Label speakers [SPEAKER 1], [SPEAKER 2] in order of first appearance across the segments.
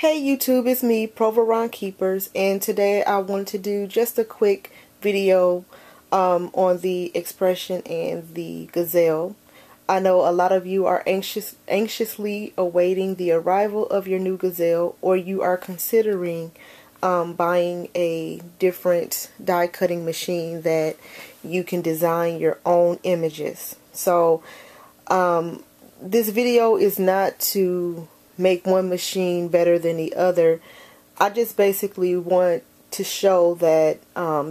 [SPEAKER 1] Hey YouTube, it's me, Proveron Keepers, and today I wanted to do just a quick video on the Expression and the Gazelle. I know a lot of you are anxiously awaiting the arrival of your new Gazelle, or you are considering buying a different die cutting machine that you can design your own images. So this video is not to make one machine better than the other. I just basically want to show that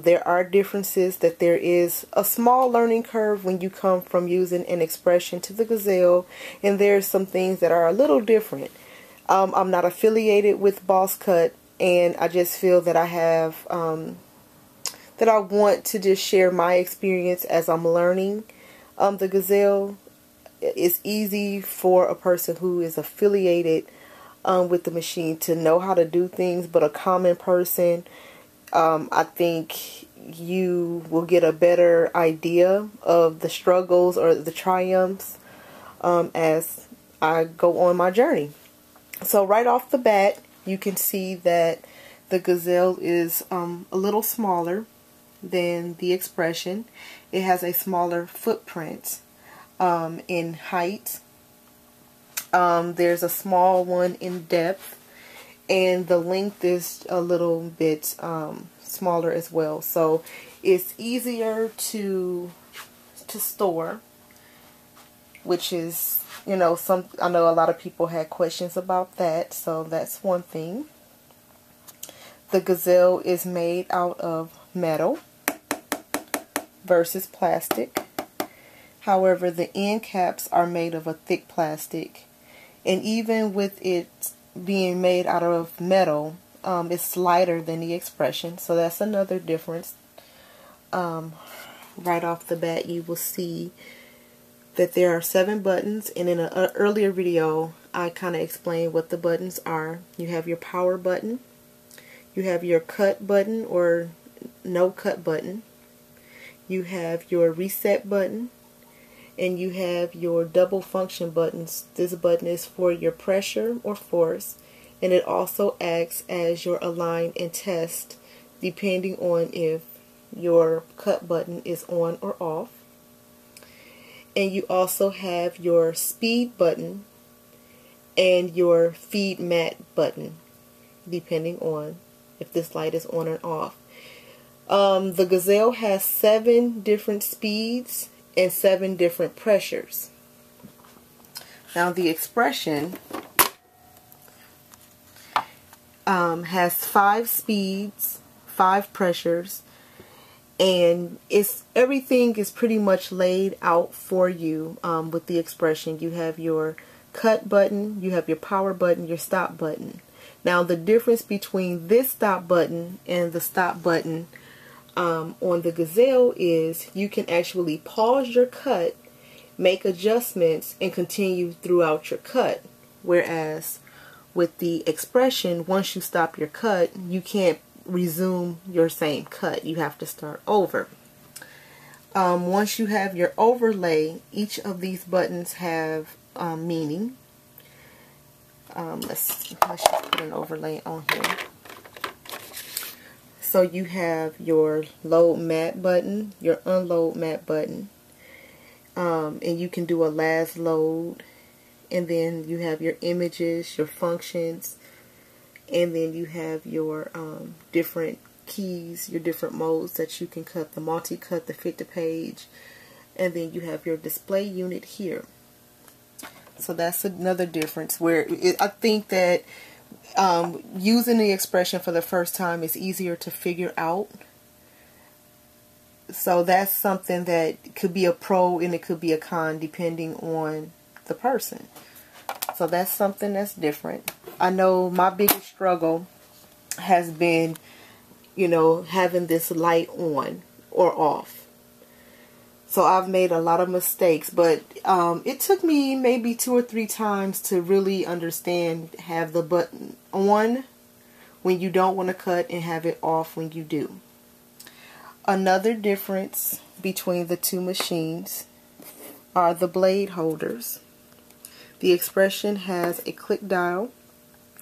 [SPEAKER 1] there are differences, that there is a small learning curve when you come from using an Expression to the Gazelle, and there's some things that are a little different. I'm not affiliated with Boss Cut, and I just feel that I have that I want to just share my experience as I'm learning the Gazelle. It's easy for a person who is affiliated with the machine to know how to do things, but a common person, I think you will get a better idea of the struggles or the triumphs as I go on my journey. So right off the bat, you can see that the Gazelle is a little smaller than the Expression. It has a smaller footprint in height. There's a small one in depth, and the length is a little bit smaller as well. So it's easier to store, which is, you know, I know a lot of people had questions about that, so that's one thing. The Gazelle is made out of metal versus plastic. However, the end caps are made of a thick plastic, and even with it being made out of metal, it's lighter than the Expression, so that's another difference. Right off the bat, you will see that there are 7 buttons, and in an earlier video I kind of explained what the buttons are. You have your power button, you have your cut button or no cut button, you have your reset button, and you have your double function buttons. This button is for your pressure or force, and it also acts as your align and test depending on if your cut button is on or off. And you also have your speed button and your feed mat button depending on if this light is on or off. The Gazelle has 7 different speeds and 7 different pressures. Now the Expression has 5 speeds, 5 pressures, and everything is pretty much laid out for you. With the Expression, you have your cut button, you have your power button, your stop button. Now the difference between this stop button and the stop button on the Gazelle is you can actually pause your cut, make adjustments, and continue throughout your cut. Whereas with the Expression, once you stop your cut, you can't resume your same cut. You have to start over. Once you have your overlay, each of these buttons have meaning. Let's just put an overlay on here. So you have your load mat button, your unload mat button, and you can do a last load, and then you have your images, your functions, and then you have your different keys, your different modes that you can cut, the multi-cut, the fit to page, and then you have your display unit here. So that's another difference where I think that using the Expression for the first time is easier to figure out. So that's something that could be a pro and it could be a con depending on the person. So that's something that's different. I know my biggest struggle has been, you know, having this light on or off. So I've made a lot of mistakes, but it took me maybe 2 or 3 times to really understand, have the button on when you don't want to cut and have it off when you do. Another difference between the 2 machines are the blade holders. The Expression has a click dial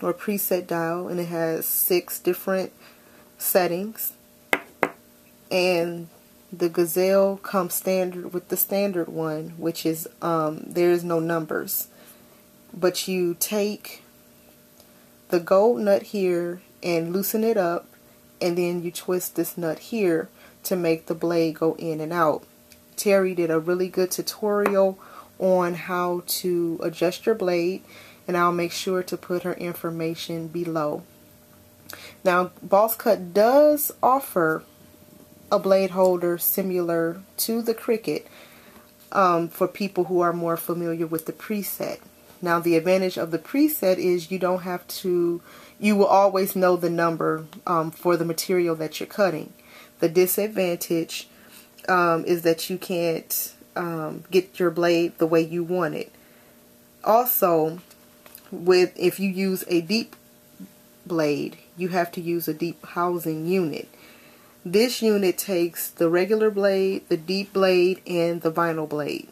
[SPEAKER 1] or preset dial, and it has 6 different settings. And the Gazelle comes standard with the standard one, which is there is no numbers. But you take the gold nut here and loosen it up, and then you twist this nut here to make the blade go in and out. Terry did a really good tutorial on how to adjust your blade, and I'll make sure to put her information below. Now, Boss Cut does offer a blade holder similar to the Cricut for people who are more familiar with the preset. Now, the advantage of the preset is you don't have to, you will always know the number for the material that you're cutting. The disadvantage is that you can't get your blade the way you want it. Also, if you use a deep blade, you have to use a deep housing unit. This unit takes the regular blade, the deep blade, and the vinyl blade.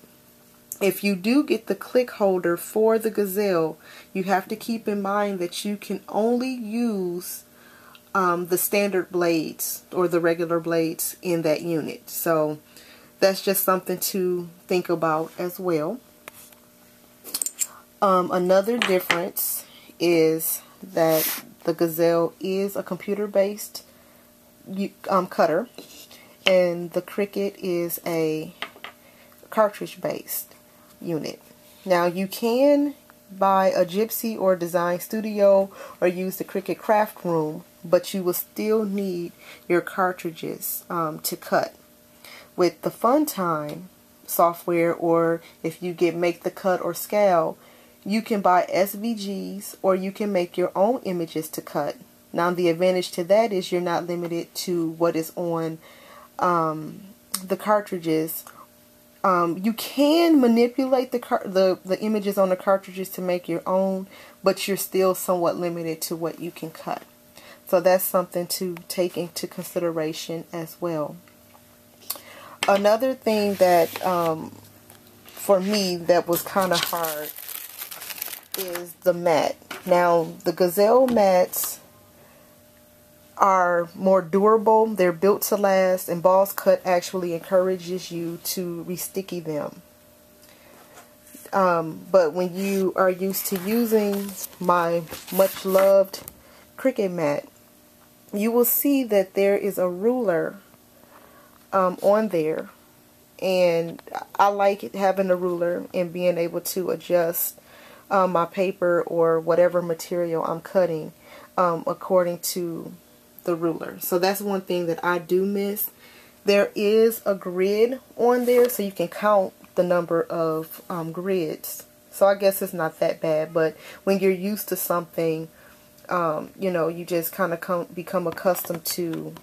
[SPEAKER 1] If you do get the click holder for the Gazelle, you have to keep in mind that you can only use the standard blades or the regular blades in that unit. So that's just something to think about as well. Another difference is that the Gazelle is a computer-based cutter, and the Cricut is a cartridge-based unit. Now, you can buy a Gypsy or Design Studio or use the Cricut Craft Room, but you will still need your cartridges to cut. With the Funtime software, or if you get Make the Cut or Scale, you can buy SVGs or you can make your own images to cut. Now, the advantage to that is you're not limited to what is on the cartridges. You can manipulate the images on the cartridges to make your own, but you're still somewhat limited to what you can cut. So that's something to take into consideration as well. Another thing that for me that was kind of hard is the mat. Now, the Gazelle mats are more durable, they're built to last, and Boss Cut actually encourages you to re-sticky them. But when you are used to using my much loved Cricut mat, you will see that there is a ruler on there, and I like having a ruler and being able to adjust my paper or whatever material I'm cutting according to the ruler. So that's one thing that I do miss. There is a grid on there, so you can count the number of grids. So I guess it's not that bad, but when you're used to something, you know, you just kind of become accustomed to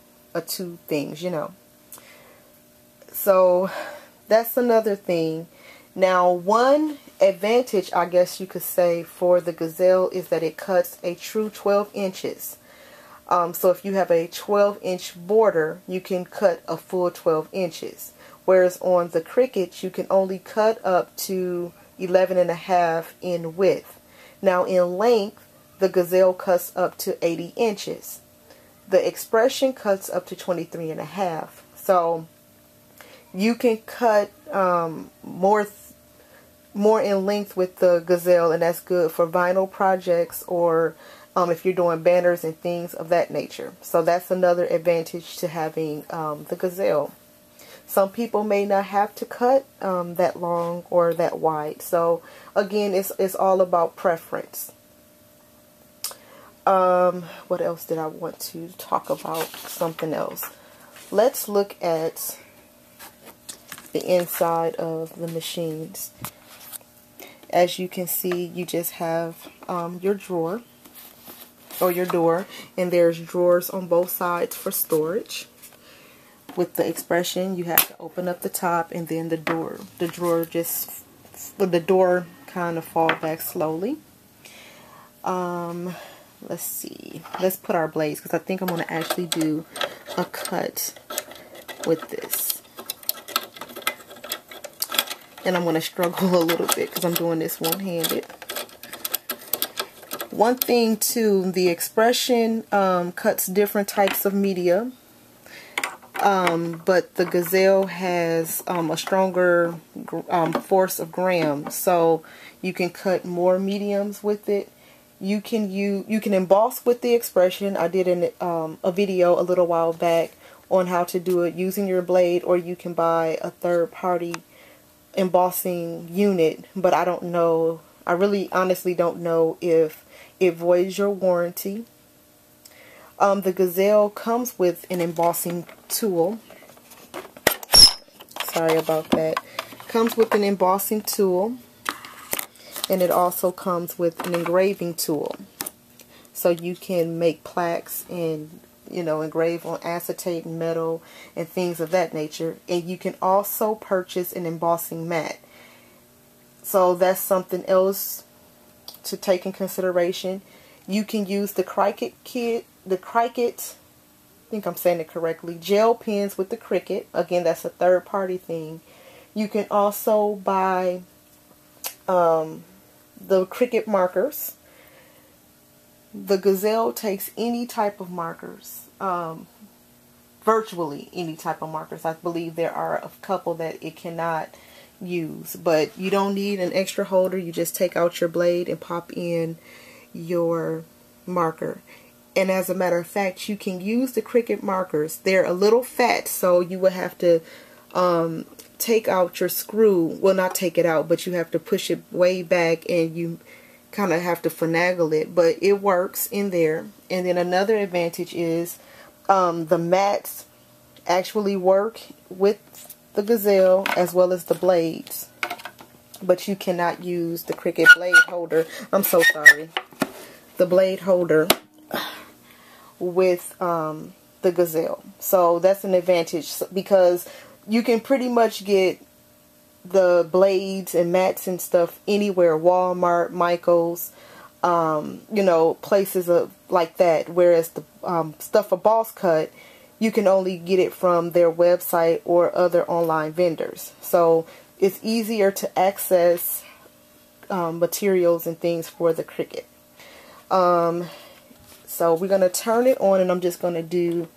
[SPEAKER 1] two things, you know. So that's another thing. Now, one advantage, I guess you could say, for the Gazelle is that it cuts a true 12 inches. So if you have a 12-inch border, you can cut a full 12 inches. Whereas on the Cricut, you can only cut up to 11.5 in width. Now, in length, the Gazelle cuts up to 80 inches. The Expression cuts up to 23.5. So you can cut more in length with the Gazelle, and that's good for vinyl projects or if you're doing banners and things of that nature. So that's another advantage to having the Gazelle. Some people may not have to cut that long or that wide. So again, it's all about preference. What else did I want to talk about? Something else. Let's look at the inside of the machines. As you can see, you just have your drawer or your door, and there's drawers on both sides for storage. With the Expression, you have to open up the top, and then the door kind of fall back slowly. Let's see. Let's put our blades, because I think I'm going to actually do a cut with this. And I'm going to struggle a little bit because I'm doing this one-handed. One thing too, the Expression cuts different types of media, but the Gazelle has a stronger force of grams, so you can cut more mediums with it. You can emboss with the Expression. I did a video a little while back on how to do it using your blade, or you can buy a third-party embossing unit, but I don't know. I really honestly don't know if it voids your warranty. The Gazelle comes with an embossing tool. Sorry about that. Comes with an embossing tool, and it also comes with an engraving tool, so you can make plaques and, you know, engrave on acetate and metal and things of that nature. And you can also purchase an embossing mat. So that's something else to take in consideration. You can use the Cricut kit, I think I'm saying it correctly, gel pens with the Cricut. Again, that's a third-party thing. You can also buy the Cricut markers. The Gazelle takes any type of markers, virtually any type of markers. I believe there are a couple that it cannot use, but you don't need an extra holder. You just take out your blade and pop in your marker. And as a matter of fact, you can use the Cricut markers. They're a little fat, so you would have to take out your screw. Well, not take it out, but you have to push it way back, and you kind of have to finagle it, but it works in there. And then another advantage is the mats actually work with the Gazelle as well as the blades, but you cannot use the Cricut blade holder. I'm so sorry. The blade holder with the Gazelle. So that's an advantage, because you can pretty much get the blades and mats and stuff anywhere, Walmart, Michael's, you know, places like that. Whereas the stuff for Boss Cut, you can only get it from their website or other online vendors. So it's easier to access materials and things for the Cricut. So we're going to turn it on, and I'm just going to do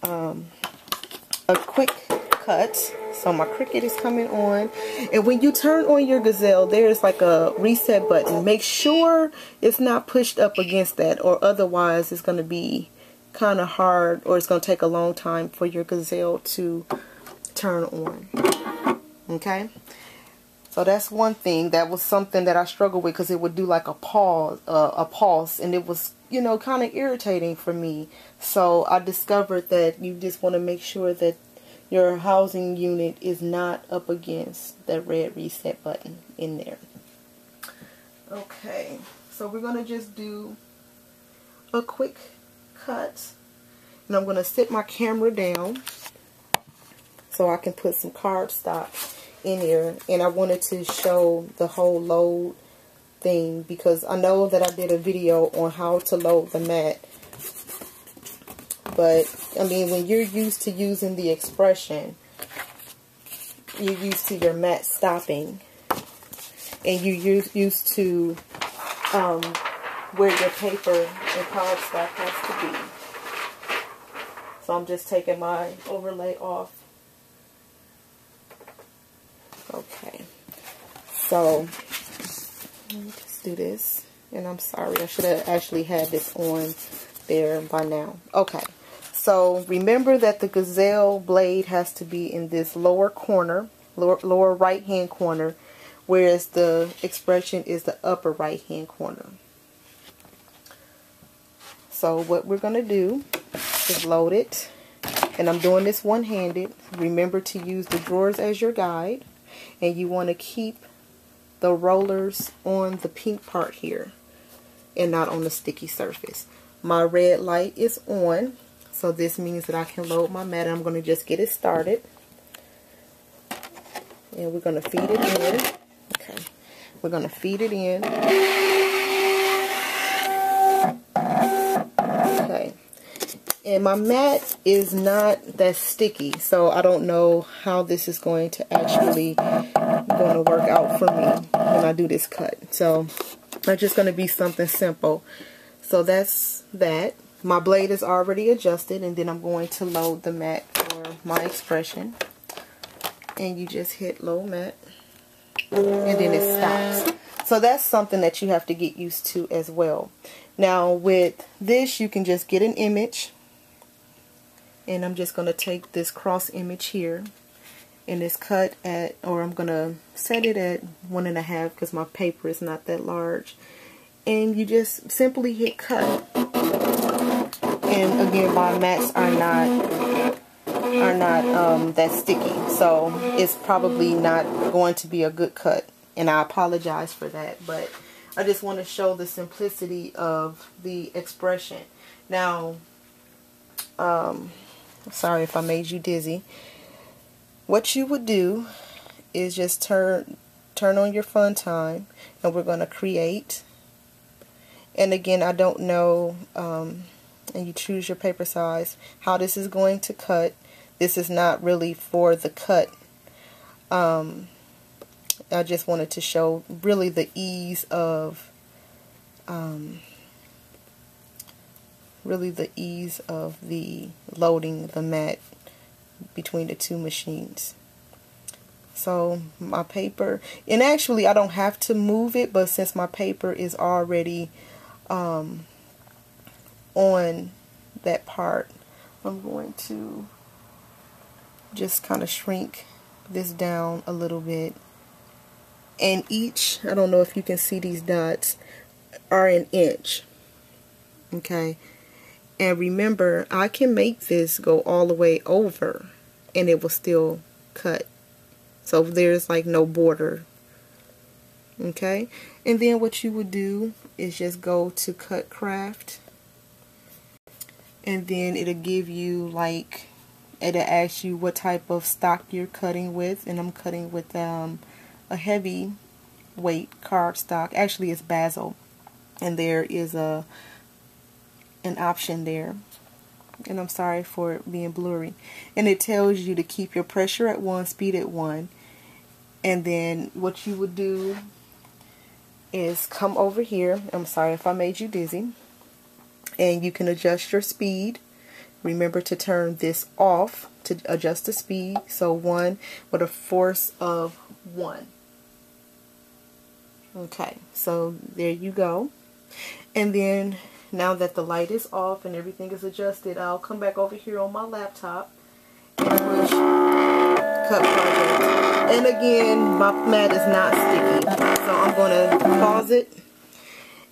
[SPEAKER 1] a quick cut. So my Cricut is coming on, and when you turn on your Gazelle, there's like a reset button. Make sure it's not pushed up against that, or otherwise it's going to be kind of hard, or it's going to take a long time for your Gazelle to turn on. Okay, so that's one thing. That was something that I struggled with, because it would do like a pulse, and it was, you know, kind of irritating for me. So I discovered that you just want to make sure that your housing unit is not up against that red reset button in there. Okay, so we're going to just do a quick cut, and I'm going to sit my camera down so I can put some cardstock in there. And I wanted to show the whole load thing, because I know that I did a video on how to load the mat. But, I mean, when you're used to using the Expression, you're used to your mat stopping, and you're used to where your paper and cardstock has to be. So I'm just taking my overlay off. Okay. So, let me just do this. And I'm sorry, I should have actually had this on there by now. Okay. So remember that the Gazelle blade has to be in this lower corner, lower right hand corner, whereas the Expression is the upper right hand corner. So what we're going to do is load it, and I'm doing this one-handed. Remember to use the drawers as your guide, and you want to keep the rollers on the pink part here and not on the sticky surface. My red light is on. So this means that I can load my mat. I'm going to just get it started. And we're going to feed it in. Okay. We're going to feed it in. Okay. And my mat is not that sticky, so I don't know how this is going to actually work out for me when I do this cut. So It's just going to be something simple. So that's that. My blade is already adjusted, and then I'm going to load the mat for my expression. And you just hit load mat, and then it stops. So that's something that you have to get used to as well. Now with this, you can just get an image, and I'm just going to take this cross image here, and it's cut at, or I'm going to set it at 1.5 because my paper is not that large. And you just simply hit cut. And again, my mats are not that sticky, so it's probably not going to be a good cut, and I apologize for that, but I just want to show the simplicity of the expression. Now, sorry if I made you dizzy. What you would do is just turn on your fun time, and we're going to create. And again, I don't know, and you choose your paper size, how this is going to cut. This is not really for the cut. I just wanted to show really the ease of the loading the mat between the two machines. So my paper, and actually I don't have to move it, but since my paper is already on that part, I'm going to just kind of shrink this down a little bit. And each, I don't know if you can see these dots, are an inch. Okay. And remember, I can make this go all the way over and it will still cut. So there's like no border. Okay. And then what you would do is just go to cut craft. And then it'll give you like, it'll ask you what type of stock you're cutting with. And I'm cutting with a heavy weight cardstock. Actually it's Gazelle. And there is an option there. And I'm sorry for it being blurry. And it tells you to keep your pressure at 1, speed at 1. And then what you would do is come over here. I'm sorry if I made you dizzy. And you can adjust your speed. Remember to turn this off to adjust the speed. So 1 with a force of 1. Okay, so there you go. And then now that the light is off and everything is adjusted, I'll come back over here on my laptop and push cut project. And again, my mat is not sticky, so I'm going to pause it.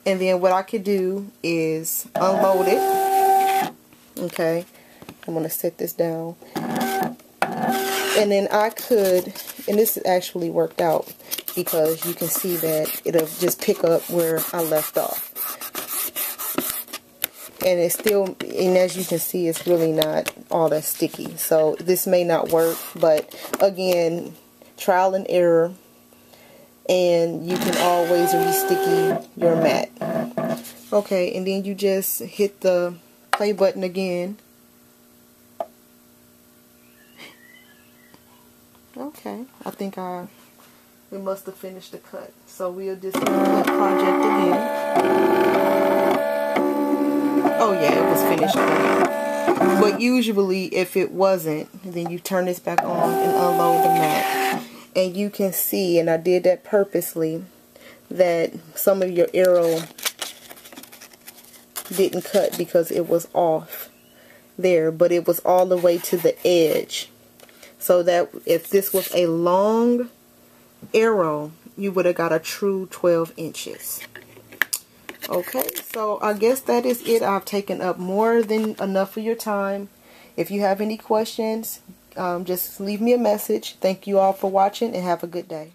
[SPEAKER 1] And then what I could do is unload it. Okay, I'm going to set this down. And then I could, and this actually worked out because you can see that it'll just pick up where I left off. And it's still, and as you can see, it's really not all that sticky. So this may not work, but again, trial and error. And you can always re-sticky your mat. Okay, and then you just hit the play button again. Okay, I think we must have finished the cut. So we'll just do the cut project again. Oh yeah, it was finished again. But usually if it wasn't, then you turn this back on and unload the mat. And you can see, and I did that purposely, that some of your arrow didn't cut because it was off there, but it was all the way to the edge. So that if this was a long arrow, you would have got a true 12 inches. Okay, so I guess that is it. I've taken up more than enough of your time. If you have any questions, just leave me a message. Thank you all for watching and have a good day.